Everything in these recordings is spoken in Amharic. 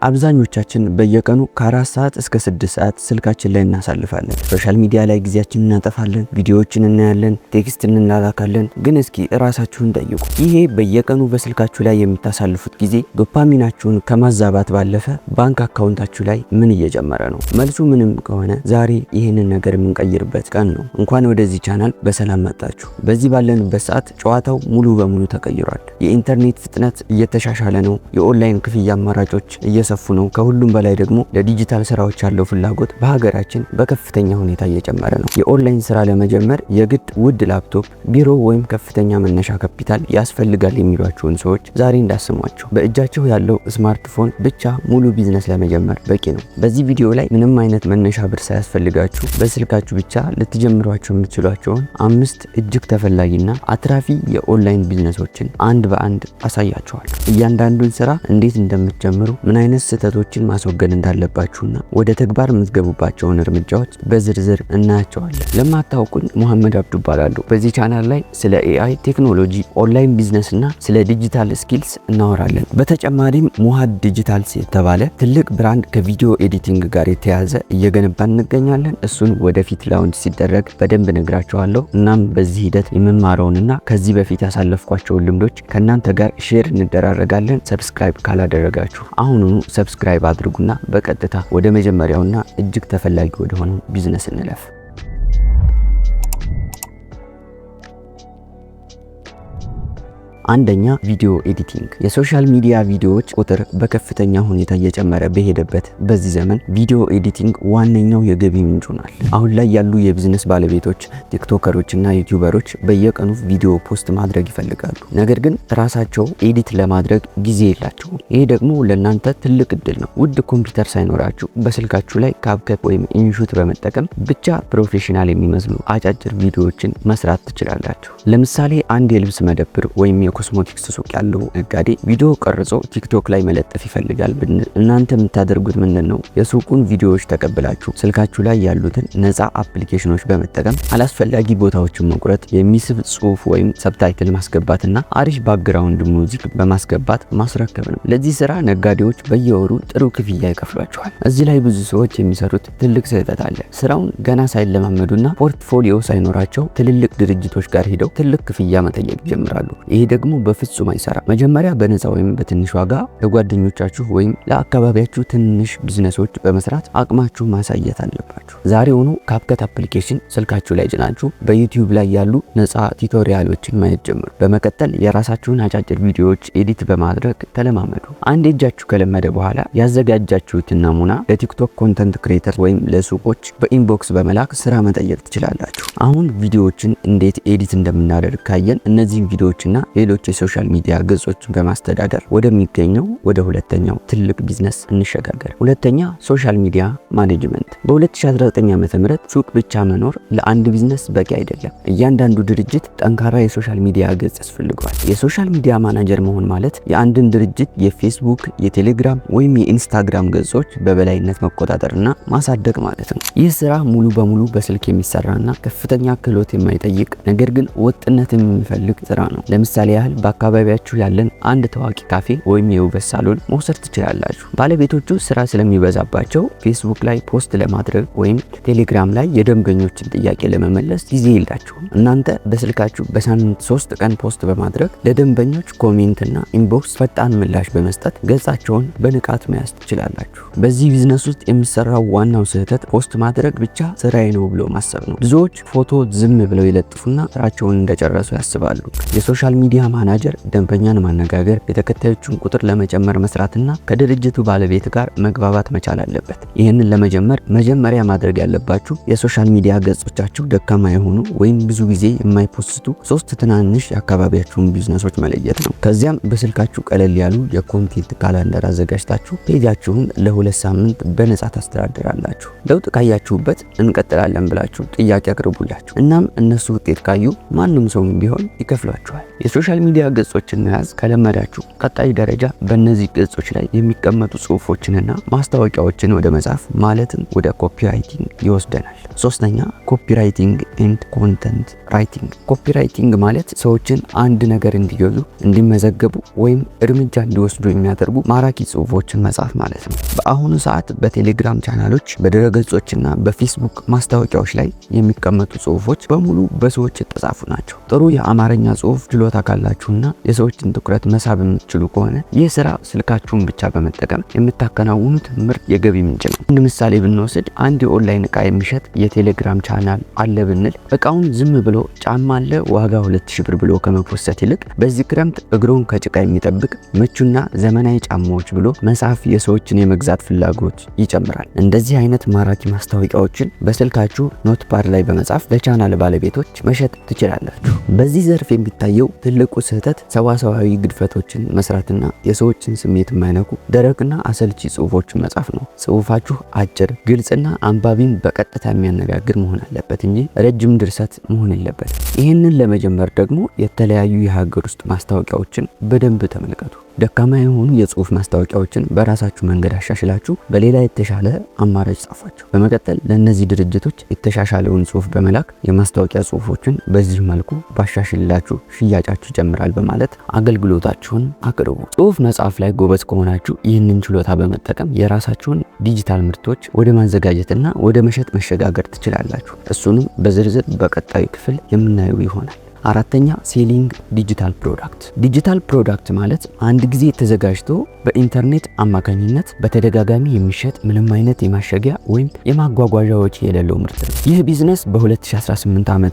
አብዛኞቻችን በየቀኑ ከ4 ሰዓት እስከ 6 ሰዓት ስልካችን ላይ እናሳልፋለን። ሶሻል ሚዲያ ላይ ጊዜያችንን እናጠፋለን፣ ቪዲዮዎችን እናያለን፣ ቴክስት እንላላካለን። ግን እስኪ እራሳችሁን ጠይቁ። ይሄ በየቀኑ በስልካችሁ ላይ የምታሳልፉት ጊዜ ዶፓሚናችሁን ከማዛባት ባለፈ ባንክ አካውንታችሁ ላይ ምን እየጨመረ ነው? መልሱ ምንም ከሆነ ዛሬ ይህንን ነገር የምንቀይርበት ቀን ነው። እንኳን ወደዚህ ቻናል በሰላም መጣችሁ። በዚህ ባለንበት ሰዓት ጨዋታው ሙሉ በሙሉ ተቀይሯል። የኢንተርኔት ፍጥነት እየተሻሻለ ነው። የኦንላይን ክፍያ አማራጮች ሰፉ ነው። ከሁሉም በላይ ደግሞ ለዲጂታል ስራዎች ያለው ፍላጎት በሀገራችን በከፍተኛ ሁኔታ እየጨመረ ነው። የኦንላይን ስራ ለመጀመር የግድ ውድ ላፕቶፕ፣ ቢሮ ወይም ከፍተኛ መነሻ ካፒታል ያስፈልጋል የሚሏቸውን ሰዎች ዛሬ እንዳስሟቸው። በእጃቸው ያለው ስማርትፎን ብቻ ሙሉ ቢዝነስ ለመጀመር በቂ ነው። በዚህ ቪዲዮ ላይ ምንም አይነት መነሻ ብር ሳያስፈልጋችሁ በስልካችሁ ብቻ ልትጀምሯቸው የምትችሏቸውን 5 እጅግ ተፈላጊና አትራፊ የኦንላይን ቢዝነሶችን አንድ በአንድ አሳያችኋለሁ። እያንዳንዱን ስራ እንዴት እንደምትጀምሩ፣ ምን አይነት ስህተቶችን ማስወገድ እንዳለባችሁና ወደ ተግባር የምትገቡባቸውን እርምጃዎች በዝርዝር እናያቸዋለን። ለማታውቁኝ መሐመድ አብዱ እባላለሁ። በዚህ ቻናል ላይ ስለ ኤአይ ቴክኖሎጂ፣ ኦንላይን ቢዝነስ እና ስለ ዲጂታል ስኪልስ እናወራለን። በተጨማሪም ሙሃድ ዲጂታልስ የተባለ ትልቅ ብራንድ ከቪዲዮ ኤዲቲንግ ጋር የተያያዘ እየገነባን እንገኛለን። እሱን ወደፊት ላውንች ሲደረግ በደንብ ነግራችኋለሁ። እናም በዚህ ሂደት የምማረውንና ከዚህ በፊት ያሳለፍኳቸውን ልምዶች ከእናንተ ጋር ሼር እንደራረጋለን። ሰብስክራይብ ካላደረጋችሁ አሁኑኑ ሰብስክራይብ አድርጉና በቀጥታ ወደ መጀመሪያውና እጅግ ተፈላጊ ወደ ሆነው ቢዝነስ እንለፍ። አንደኛ፣ ቪዲዮ ኤዲቲንግ። የሶሻል ሚዲያ ቪዲዮዎች ቁጥር በከፍተኛ ሁኔታ እየጨመረ በሄደበት በዚህ ዘመን ቪዲዮ ኤዲቲንግ ዋነኛው የገቢ ምንጭ ሆኗል። አሁን ላይ ያሉ የቢዝነስ ባለቤቶች፣ ቲክቶከሮች እና ዩቲዩበሮች በየቀኑ ቪዲዮ ፖስት ማድረግ ይፈልጋሉ። ነገር ግን ራሳቸው ኤዲት ለማድረግ ጊዜ የላቸውም። ይሄ ደግሞ ለእናንተ ትልቅ እድል ነው። ውድ ኮምፒውተር ሳይኖራችሁ በስልካችሁ ላይ ካፕከት ወይም ኢንሹት በመጠቀም ብቻ ፕሮፌሽናል የሚመስሉ አጫጭር ቪዲዮዎችን መስራት ትችላላችሁ። ለምሳሌ አንድ የልብስ መደብር ወይም ኮስሞቲክስ ሱቅ ያለው ነጋዴ ቪዲዮ ቀርጾ ቲክቶክ ላይ መለጠፍ ይፈልጋል ብንል እናንተ የምታደርጉት ምንድነው? የሱቁን ቪዲዮዎች ተቀብላችሁ ስልካችሁ ላይ ያሉትን ነፃ አፕሊኬሽኖች በመጠቀም አላስፈላጊ ቦታዎችን መቁረጥ፣ የሚስብ ጽሑፍ ወይም ሰብታይትል ማስገባትና አሪፍ ባክግራውንድ ሙዚክ በማስገባት ማስረከብ ነው። ለዚህ ስራ ነጋዴዎች በየወሩ ጥሩ ክፍያ ይከፍሏቸዋል። እዚህ ላይ ብዙ ሰዎች የሚሰሩት ትልቅ ስህተት አለ። ስራውን ገና ሳይለማመዱና ፖርትፎሊዮ ሳይኖራቸው ትልልቅ ድርጅቶች ጋር ሄደው ትልቅ ክፍያ መጠየቅ ይጀምራሉ። ይሄ ደግሞ በፍጹም አይሰራ። መጀመሪያ በነፃ ወይም በትንሽ ዋጋ ለጓደኞቻችሁ ወይም ለአካባቢያችሁ ትንሽ ቢዝነሶች በመስራት አቅማችሁ ማሳየት አለባችሁ። ዛሬውኑ ካፕከት አፕሊኬሽን ስልካችሁ ላይ ጭናችሁ በዩቲዩብ ላይ ያሉ ነፃ ቱቶሪያሎችን ማየት ጀምሩ። በመቀጠል የራሳችሁን አጫጭር ቪዲዮዎች ኤዲት በማድረግ ተለማመዱ። አንድ እጃችሁ ከለመደ በኋላ ያዘጋጃችሁትን ናሙና ለቲክቶክ ኮንተንት ክሬተር ወይም ለሱቆች በኢንቦክስ በመላክ ስራ መጠየቅ ትችላላችሁ። አሁን ቪዲዮዎችን እንዴት ኤዲት እንደምናደርግ ካየን እነዚህን ቪዲዮዎችና ሌሎች የሶሻል ሚዲያ ገጾችን በማስተዳደር ወደሚገኘው ወደ ሁለተኛው ትልቅ ቢዝነስ እንሸጋገር። ሁለተኛ፣ ሶሻል ሚዲያ ማኔጅመንት። በ2019 ዓ.ም ሱቅ ብቻ መኖር ለአንድ ቢዝነስ በቂ አይደለም። እያንዳንዱ ድርጅት ጠንካራ የሶሻል ሚዲያ ገጽ ያስፈልገዋል። የሶሻል ሚዲያ ማናጀር መሆን ማለት የአንድን ድርጅት የፌስቡክ፣ የቴሌግራም ወይም የኢንስታግራም ገጾች በበላይነት መቆጣጠርና ማሳደግ ማለት ነው። ይህ ስራ ሙሉ በሙሉ በስልክ የሚሰራና ከፍተኛ ክህሎት የማይጠይቅ ነገር ግን ወጥነት የሚፈልግ ስራ ነው። ለምሳሌ ያህል በአካባቢያችሁ ያለን አንድ ታዋቂ ካፌ ወይም የውበት ሳሎን መውሰድ ትችላላችሁ። ባለቤቶቹ ስራ ስለሚበዛባቸው ፌስቡክ ላይ ፖስት ለማድረግ ወይም ቴሌግራም ላይ የደንበኞችን ጥያቄ ለመመለስ ጊዜ የላችሁም። እናንተ በስልካችሁ በሳምንት 3 ቀን ፖስት በማድረግ ለደንበኞች ኮሜንት እና ኢንቦክስ ፈጣን ምላሽ በመስጠት ገጻቸውን በንቃት መያዝ ትችላላችሁ። በዚህ ቢዝነስ ውስጥ የሚሰራው ዋናው ስህተት ፖስት ማድረግ ብቻ ስራዬ ነው ብሎ ማሰብ ነው። ብዙዎች ፎቶ ዝም ብለው ይለጥፉና ስራቸውን እንደጨረሱ ያስባሉ። የሶሻል ሚዲያ ማናጀር ደንበኛን ማነጋገር፣ የተከታዮቹን ቁጥር ለመጨመር መስራትና ከድርጅቱ ባለቤት ጋር መግባባት መቻል አለበት። ይህንን ለመጀመር መጀመሪያ ማድረግ ያለባችሁ የሶሻል ሚዲያ ገጾቻችሁ ደካማ የሆኑ ወይም ብዙ ጊዜ የማይፖስቱ 3 ትናንሽ የአካባቢያችሁን ቢዝነሶች መለየት ነው። ከዚያም በስልካችሁ ቀለል ያሉ የኮንቴንት ካላንደር አዘጋጅታችሁ ፔጃችሁን ለ2 ሳምንት በነፃ ታስተዳድራላችሁ። ለውጥ ካያችሁበት እንቀጥላለን ብላችሁ ጥያቄ አቅርቡላችሁ። እናም እነሱ ውጤት ካዩ ማንም ሰው ቢሆን ይከፍሏችኋል። የሶሻል ሶሻል ሚዲያ ገጾችን መያዝ ከለመዳችሁ ቀጣይ ደረጃ በእነዚህ ገጾች ላይ የሚቀመጡ ጽሁፎችንና ማስታወቂያዎችን ወደ መጻፍ ማለትም ወደ ኮፒራይቲንግ ይወስደናል። ሶስተኛ ኮፒራይቲንግ ኤንድ ኮንተንት ራይቲንግ። ኮፒራይቲንግ ማለት ሰዎችን አንድ ነገር እንዲገዙ፣ እንዲመዘገቡ ወይም እርምጃ እንዲወስዱ የሚያደርጉ ማራኪ ጽሁፎችን መጻፍ ማለት ነው። በአሁኑ ሰዓት በቴሌግራም ቻናሎች፣ በድረገጾችና በፌስቡክ ማስታወቂያዎች ላይ የሚቀመጡ ጽሁፎች በሙሉ በሰዎች የተጻፉ ናቸው። ጥሩ የአማርኛ ጽሁፍ ችሎታ ካላችሁና የሰዎችን ትኩረት መሳብ የምትችሉ ከሆነ ይህ ስራ ስልካችሁን ብቻ በመጠቀም የምታከናውኑት ምርጥ የገቢ ምንጭ ነው። አንድ ምሳሌ ብንወስድ አንድ የኦንላይን እቃ የሚሸጥ የቴሌግራም ቻናል አለ ብንል እቃውን ዝም ብሎ ጫማ አለ ዋጋ 2000 ብር ብሎ ከመፖሰት ይልቅ በዚህ ክረምት እግሮን ከጭቃ የሚጠብቅ ምቹና ዘመናዊ ጫማዎች ብሎ መጻፍ የሰዎችን የመግዛት ፍላጎት ይጨምራል። እንደዚህ አይነት ማራኪ ማስታወቂያዎችን በስልካችሁ ኖትፓድ ላይ በመጻፍ ለቻናል ባለቤቶች መሸጥ ትችላላችሁ። በዚህ ዘርፍ የሚታየው ትልቁ ስህተት ሰዋሰዋዊ ግድፈቶችን መስራትና የሰዎችን ስሜት የማይነኩ ደረቅና አሰልቺ ጽሁፎችን መጻፍ ነው። ጽሁፋችሁ አጭር፣ ግልጽና አንባቢን በቀጥታ የሚያነጋግር መሆን አለበት እንጂ ረጅም ድርሰት መሆን የለበት። ይህንን ለመጀመር ደግሞ የተለያዩ የሀገር ውስጥ ማስታወቂያዎችን በደንብ ተመልከቱ። ደካማ የሆኑ የጽሁፍ ማስታወቂያዎችን በራሳችሁ መንገድ አሻሽላችሁ በሌላ የተሻለ አማራጭ ጻፏቸው። በመቀጠል ለእነዚህ ድርጅቶች የተሻሻለውን ጽሁፍ በመላክ የማስታወቂያ ጽሁፎችን በዚህ መልኩ ባሻሽላችሁ ሽያጫችሁ ይጨምራል በማለት አገልግሎታችሁን አቅርቡ። ጽሁፍ መጻፍ ላይ ጎበዝ ከሆናችሁ ይህንን ችሎታ በመጠቀም የራሳችሁን ዲጂታል ምርቶች ወደ ማዘጋጀትና ወደ መሸጥ መሸጋገር ትችላላችሁ። እሱንም በዝርዝር በቀጣዩ ክፍል የምናየው ይሆናል። አራተኛ ሴሊንግ ዲጂታል ፕሮዳክት። ዲጂታል ፕሮዳክት ማለት አንድ ጊዜ ተዘጋጅቶ በኢንተርኔት አማካኝነት በተደጋጋሚ የሚሸጥ ምንም አይነት የማሸጊያ ወይም የማጓጓዣ ወጪ የሌለው ምርት ነው። ይህ ቢዝነስ በ2018 ዓ.ም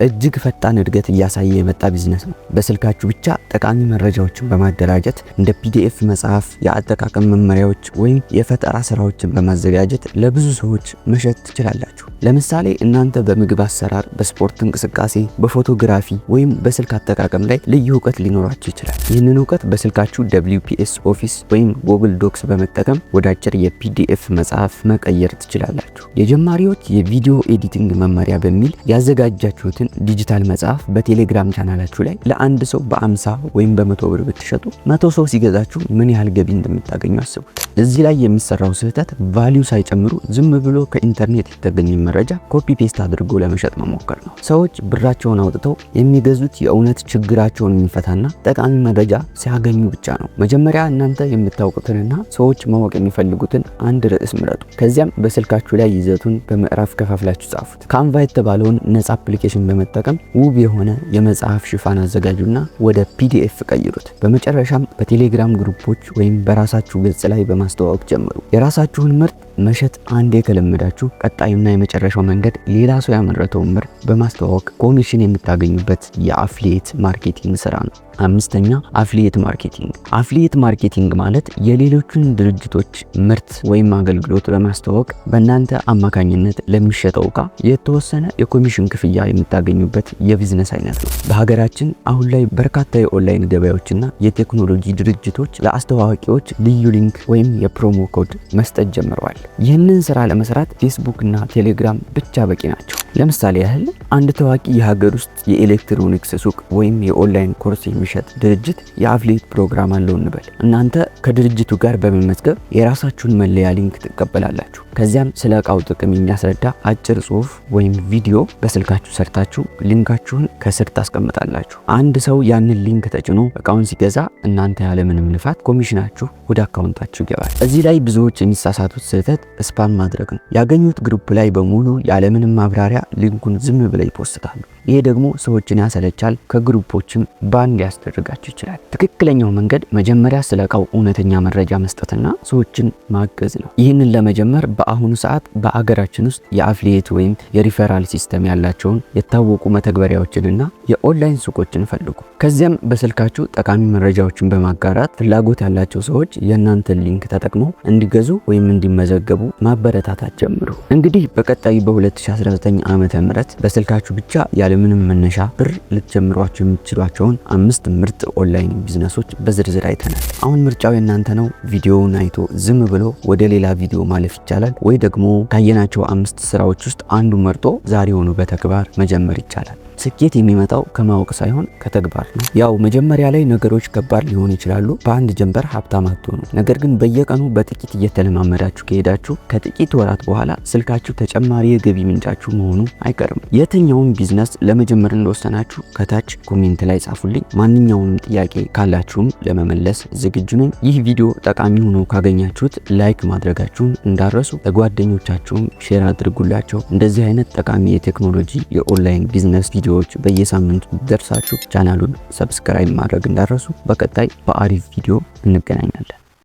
እጅግ ፈጣን እድገት እያሳየ የመጣ ቢዝነስ ነው። በስልካችሁ ብቻ ጠቃሚ መረጃዎችን በማደራጀት እንደ ፒዲኤፍ መጽሐፍ፣ የአጠቃቀም መመሪያዎች ወይም የፈጠራ ስራዎችን በማዘጋጀት ለብዙ ሰዎች መሸጥ ትችላላችሁ። ለምሳሌ እናንተ በምግብ አሰራር፣ በስፖርት እንቅስቃሴ፣ በፎቶግራፊ ወይም በስልክ አጠቃቀም ላይ ልዩ እውቀት ሊኖራችሁ ይችላል። ይህንን እውቀት በስልካችሁ WPS ኦፊስ ወይም ጎግል ዶክስ በመጠቀም ወደ አጭር የፒዲኤፍ መጽሐፍ መቀየር ትችላላችሁ። የጀማሪዎች የቪዲዮ ኤዲቲንግ መመሪያ በሚል ያዘጋጃችሁትን ዲጂታል መጽሐፍ በቴሌግራም ቻናላችሁ ላይ ለአንድ ሰው በ50 ወይም በ100 ብር ብትሸጡ 100 ሰው ሲገዛችሁ ምን ያህል ገቢ እንደምታገኙ አስቡት። እዚህ ላይ የሚሰራው ስህተት ቫልዩ ሳይጨምሩ ዝም ብሎ ከኢንተርኔት የተገኘ መረጃ ኮፒ ፔስት አድርጎ ለመሸጥ መሞከር ነው። ሰዎች ብራቸውን አውጥተው የሚገዙት የእውነት ችግራቸውን የሚፈታና ጠቃሚ መረጃ ሲያገኙ ብቻ ነው። መጀመሪያ እናንተ የምታውቁትንና ሰዎች ማወቅ የሚፈልጉትን አንድ ርዕስ ምረጡ። ከዚያም በስልካችሁ ላይ ይዘቱን በምዕራፍ ከፋፍላችሁ ጻፉት። ካንቫ የተባለውን ነጻ አፕሊኬሽን በመጠቀም ውብ የሆነ የመጽሐፍ ሽፋን አዘጋጁና ወደ ፒዲኤፍ ቀይሩት። በመጨረሻም በቴሌግራም ግሩፖች ወይም በራሳችሁ ገጽ ላይ በማስተዋወቅ ጀምሩ። የራሳችሁን ምርት መሸጥ አንዴ ከለመዳችሁ ቀጣዩና የመጨረሻው መንገድ ሌላ ሰው ያመረተውን ምርት በማስተዋወቅ ኮሚሽን የምታገኙበት የአፍሊየት ማርኬቲንግ ስራ ነው። አምስተኛ አፍሊየት ማርኬቲንግ። አፍሊየት ማርኬቲንግ ማለት የሌሎችን ድርጅቶች ምርት ወይም አገልግሎት በማስተዋወቅ በእናንተ አማካኝነት ለሚሸጠው እቃ የተወሰነ የኮሚሽን ክፍያ የምታገኙበት የቢዝነስ አይነት ነው። በሀገራችን አሁን ላይ በርካታ የኦንላይን ገበያዎችና የቴክኖሎጂ ድርጅቶች ለአስተዋዋቂዎች ልዩ ሊንክ ወይም የፕሮሞ ኮድ መስጠት ጀምረዋል። ይህንን ስራ ለመስራት ፌስቡክ እና ቴሌግራም ብቻ በቂ ናቸው። ለምሳሌ ያህል አንድ ታዋቂ የሀገር ውስጥ የኤሌክትሮኒክስ ሱቅ ወይም የኦንላይን ኮርስ የሚሸጥ ድርጅት የአፍሊየት ፕሮግራም አለው እንበል። እናንተ ከድርጅቱ ጋር በመመዝገብ የራሳችሁን መለያ ሊንክ ትቀበላላችሁ። ከዚያም ስለ እቃው ጥቅም የሚያስረዳ አጭር ጽሁፍ ወይም ቪዲዮ በስልካችሁ ሰርታችሁ ሊንካችሁን ከስር ታስቀምጣላችሁ። አንድ ሰው ያንን ሊንክ ተጭኖ እቃውን ሲገዛ እናንተ ያለምንም ልፋት ኮሚሽናችሁ ወደ አካውንታችሁ ይገባል። እዚህ ላይ ብዙዎች የሚሳሳቱት ስህተት ስፓም ማድረግ ነው። ያገኙት ግሩፕ ላይ በሙሉ ያለምንም ማብራሪያ ሊንኩን ዝም ብለው ይፖስታሉ። ይሄ ደግሞ ሰዎችን ያሰለቻል፣ ከግሩፖችም ባንድ ያስደርጋችሁ ይችላል። ትክክለኛው መንገድ መጀመሪያ ስለ እቃው እውነተኛ መረጃ መስጠትና ሰዎችን ማገዝ ነው። ይህንን ለመጀመር በአሁኑ ሰዓት በአገራችን ውስጥ የአፍሊየት ወይም የሪፈራል ሲስተም ያላቸውን የታወቁ መተግበሪያዎችንና የኦንላይን ሱቆችን ፈልጉ። ከዚያም በስልካችሁ ጠቃሚ መረጃዎችን በማጋራት ፍላጎት ያላቸው ሰዎች የእናንተን ሊንክ ተጠቅመው እንዲገዙ ወይም እንዲመዘገቡ ማበረታታት ጀምሩ። እንግዲህ በቀጣይ በ2019 ዓመተ ምህረት በስልካችሁ ብቻ ያለምንም መነሻ ብር ልትጀምሯቸው የምትችሏቸውን 5 ምርጥ ኦንላይን ቢዝነሶች በዝርዝር አይተናል። አሁን ምርጫው የናንተ ነው። ቪዲዮውን አይቶ ዝም ብሎ ወደ ሌላ ቪዲዮ ማለፍ ይቻላል፣ ወይ ደግሞ ካየናቸው 5 ስራዎች ውስጥ አንዱ መርጦ ዛሬውኑ በተግባር መጀመር ይቻላል። ስኬት የሚመጣው ከማወቅ ሳይሆን ከተግባር ነው። ያው መጀመሪያ ላይ ነገሮች ከባድ ሊሆኑ ይችላሉ። በአንድ ጀንበር ሀብታም አትሆኑ። ነገር ግን በየቀኑ በጥቂት እየተለማመዳችሁ ከሄዳችሁ ከጥቂት ወራት በኋላ ስልካችሁ ተጨማሪ የገቢ ምንጫችሁ መሆኑ አይቀርም። የትኛውን ቢዝነስ ለመጀመር እንደወሰናችሁ ከታች ኮሜንት ላይ ጻፉልኝ። ማንኛውንም ጥያቄ ካላችሁም ለመመለስ ዝግጁ ነኝ። ይህ ቪዲዮ ጠቃሚ ሆኖ ካገኛችሁት ላይክ ማድረጋችሁን እንዳረሱ፣ ለጓደኞቻችሁም ሼር አድርጉላቸው። እንደዚህ አይነት ጠቃሚ የቴክኖሎጂ የኦንላይን ቢዝነስ ቪዲዮዎች በየሳምንቱ ደርሳችሁ ቻናሉን ሰብስክራይብ ማድረግ እንዳረሱ። በቀጣይ በአሪፍ ቪዲዮ እንገናኛለን።